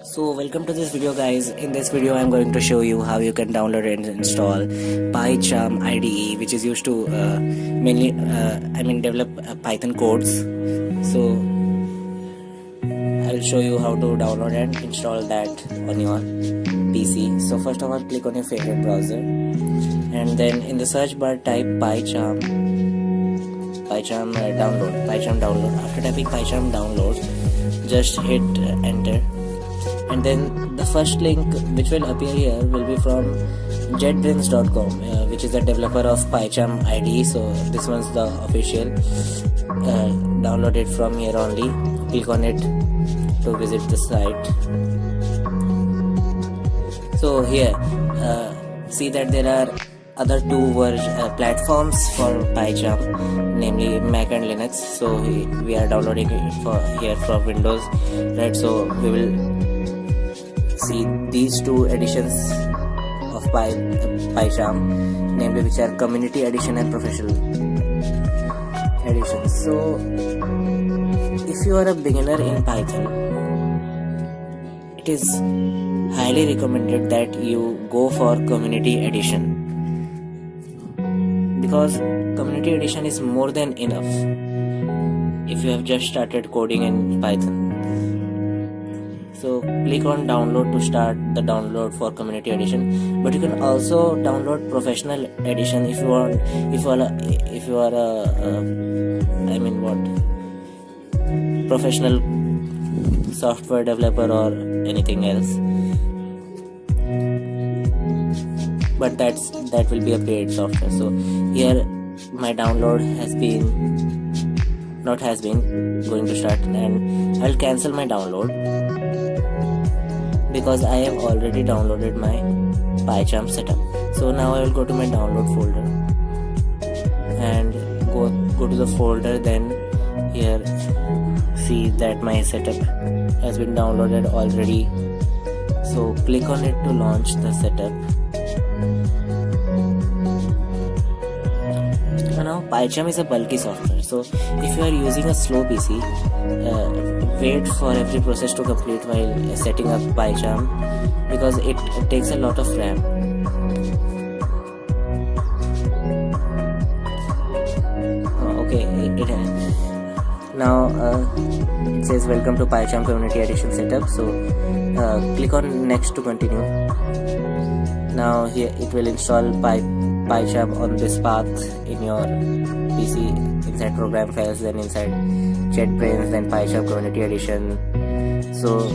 So welcome to this video guys. In this video I'm going to show you how you can download and install PyCharm IDE, which is used to mainly develop Python codes. So I'll show you how to download and install that on your PC. So first of all, click on your favorite browser and then in the search bar type PyCharm download. After typing PyCharm download, just hit enter. And then the first link which will appear here will be from JetBrains.com, which is the developer of PyCharm IDE. So this one's the official. Download it from here only. Click on it to visit the site. So here, see that there are other two platforms for PyCharm, namely Mac and Linux. So we are downloading it here for Windows, right? So we will see these two editions of PyCharm, namely which are Community Edition and Professional Edition. So if you are a beginner in Python, it is highly recommended that you go for Community Edition, because Community Edition is more than enough if you have just started coding in Python. So click on download to start the download for Community Edition, but you can also download Professional Edition if you want. If you are professional software developer or anything else. But that will be a paid software. So here my download going to start, and I'll cancel my download because I have already downloaded my PyCharm setup. So now I will go to my download folder and go to the folder. Then here see that my setup has been downloaded already. So click on it to launch the setup. Now PyCharm is a bulky software, so if you are using a slow PC, wait for every process to complete while setting up PyCharm, because it takes a lot of RAM. Okay, it has. Now it says welcome to PyCharm Community Edition setup. So click on next to continue. Now here it will install PyCharm on this path in your PC, inside program files, then inside JetBrains, then PyCharm Community Edition. So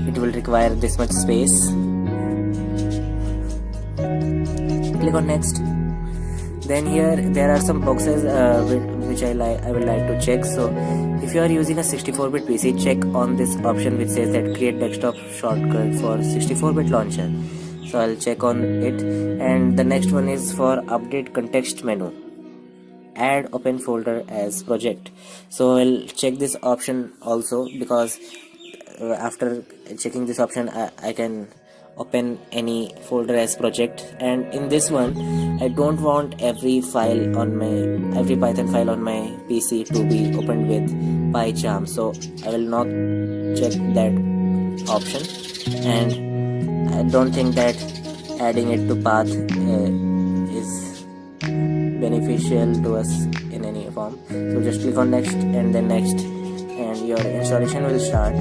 it will require this much space. Click on next. Then here there are some boxes which I will like to check. So if you are using a 64-bit PC, check on this option which says that create desktop shortcut for 64-bit launcher. So I'll check on it. And the next one is for update context menu, add open folder as project. So I'll check this option also, because after checking this option I can open any folder as project. And in this one I don't want every Python file on my PC to be opened with PyCharm, so I will not check that option. And I don't think that adding it to path is beneficial to us in any form. So just click on next and then next, and your installation will start.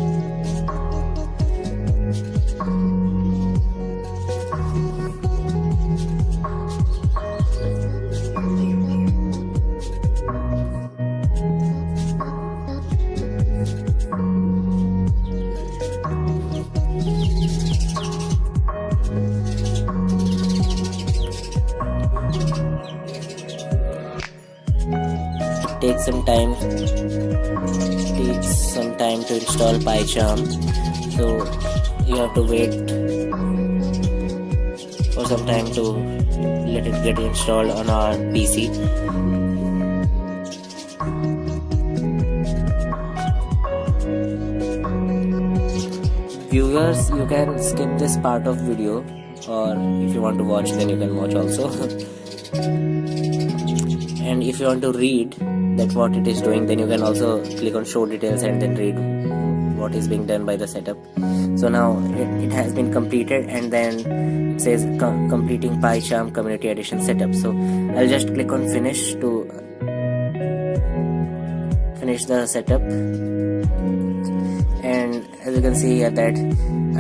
Takes some time to install PyCharm, so you have to wait for some time to let it get installed on our PC. Viewers, you can skip this part of video, or if you want to watch, then you can watch also. And if you want to read that what it is doing, then you can also click on show details and then read what is being done by the setup. So now it has been completed, and then it says completing PyCharm Community Edition setup. So I'll just click on finish to finish the setup. And as you can see here that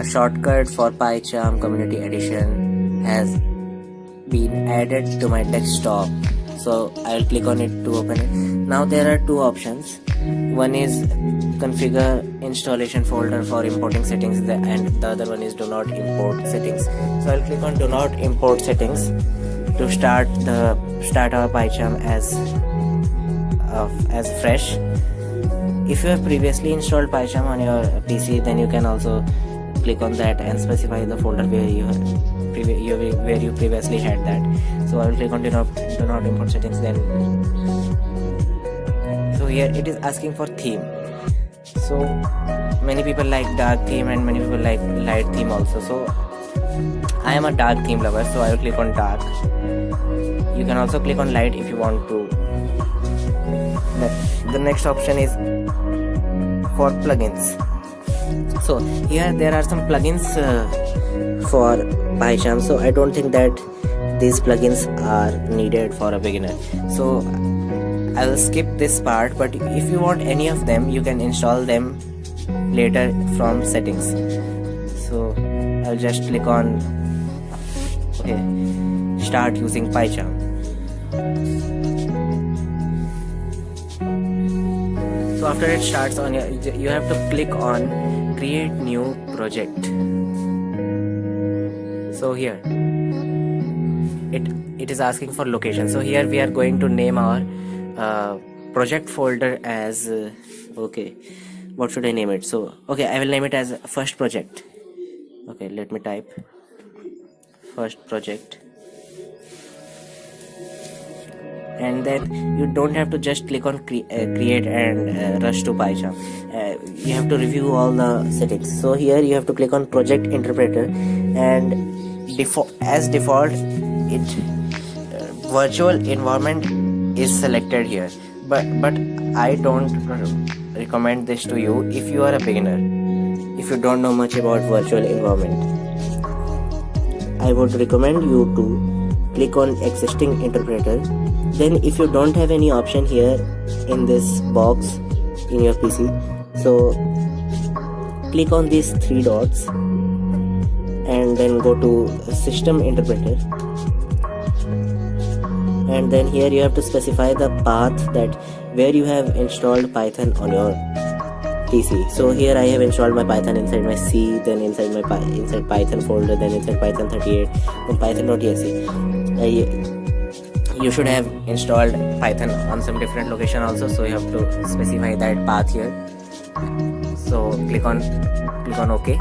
a shortcut for PyCharm Community Edition has been added to my desktop. So I'll click on it to open it. Now there are two options. One is configure installation folder for importing settings, and the other one is do not import settings. So I'll click on do not import settings to start our PyCharm as fresh. If you have previously installed PyCharm on your PC, then you can also click on that and specify the folder where you previously had that. So I will click on do not import settings. Then so here it is asking for theme. So many people like dark theme and many people like light theme also. So I am a dark theme lover, so I will click on dark. You can also click on light if you want to. The next option is for plugins. So here there are some plugins for PyCharm. So I don't think that these plugins are needed for a beginner. So I will skip this part, but if you want any of them, you can install them later from settings. So I'll just click on start using PyCharm. So after it starts on you have to click on create new project. So here it is asking for location. So here we are going to name our project folder as what should I name it? So I will name it as first project. Let me type first project. And then you don't have to just click on create and rush to PyCharm. You have to review all the settings. So here you have to click on project interpreter, and as default it virtual environment is selected here, but I don't recommend this to you if you are a beginner. If you don't know much about virtual environment, I would recommend you to click on existing interpreter. Then if you don't have any option here in this box in your PC, so click on these three dots and then go to system interpreter, and then here you have to specify the path that where you have installed Python on your PC. So here I have installed my Python inside my C, then inside Python folder, then inside Python 38, then python.exe. You should have installed Python on some different location also, so you have to specify that path here. So click on OK,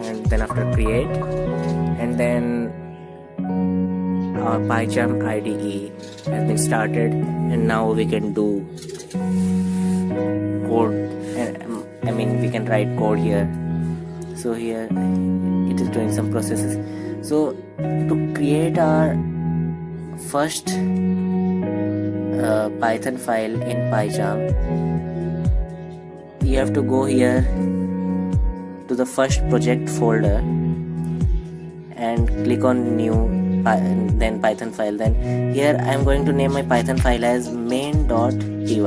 and then after create, and then our PyCharm IDE has been started, and now we can do code. We can write code here. So here it is doing some processes. So to create our first Python file in PyCharm, you have to go here to the first project folder and click on new, then Python file. Then here I am going to name my Python file as main.py,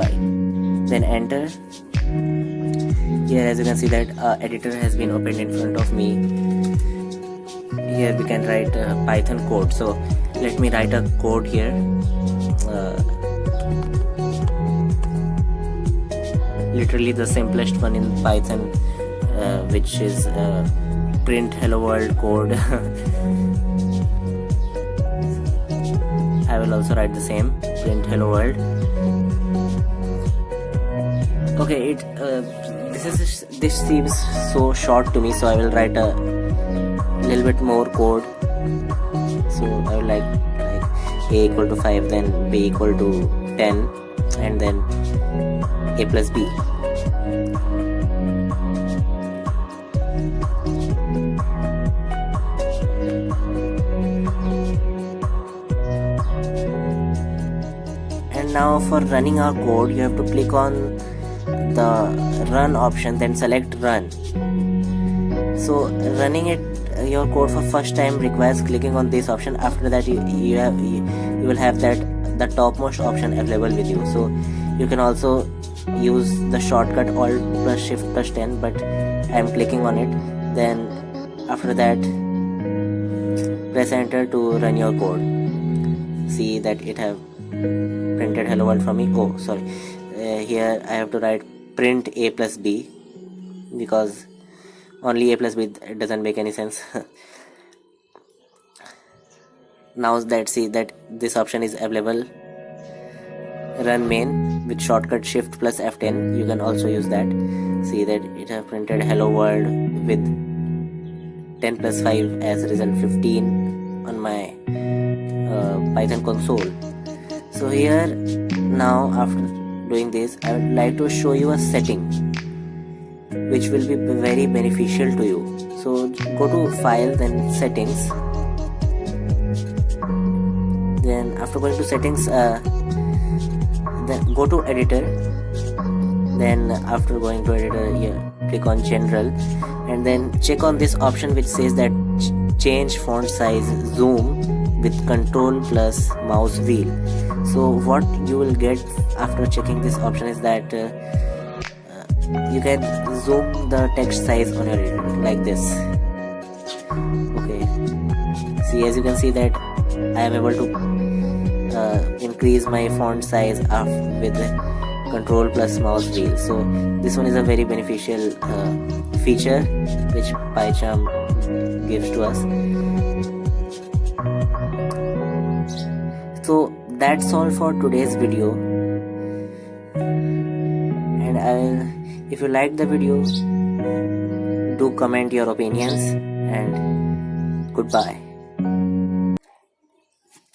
then enter. Here as you can see that editor has been opened in front of me. Here we can write Python code. So let me write a code here. Literally the simplest one in Python, which is print hello world code. I will also write the same, print hello world. This seems so short to me, so I will write a little bit more code. So I will like a equal to 5, then b equal to 10, and then a plus b. And now for running our code, you have to click on the run option, then select run. So running your code for first time requires clicking on this option. After that you will have the topmost option available with you. So you can also use the shortcut Alt plus Shift plus 10, but I am clicking on it. Then after that press enter to run your code. See that it have printed hello world for me. Oh sorry, here I have to write print a plus b, because only a plus b doesn't make any sense. Now that see that this option is available, run main with shortcut Shift plus F10, you can also use that. See that it have printed hello world with 10 plus 5 as result 15 on my Python console. So here now, after doing this, I would like to show you a setting which will be very beneficial to you. So go to file, then settings, then after going to settings, then go to editor, then after going to editor here click on general, and then check on this option which says that change font size zoom with control plus mouse wheel. So what you will get after checking this option is that you can zoom the text size on your editor like this. Okay, see, as you can see that I am able to increase my font size with control plus mouse wheel. So this one is a very beneficial feature which PyCharm gives to us. So that's all for today's video, and if you liked the video, do comment your opinions, and goodbye.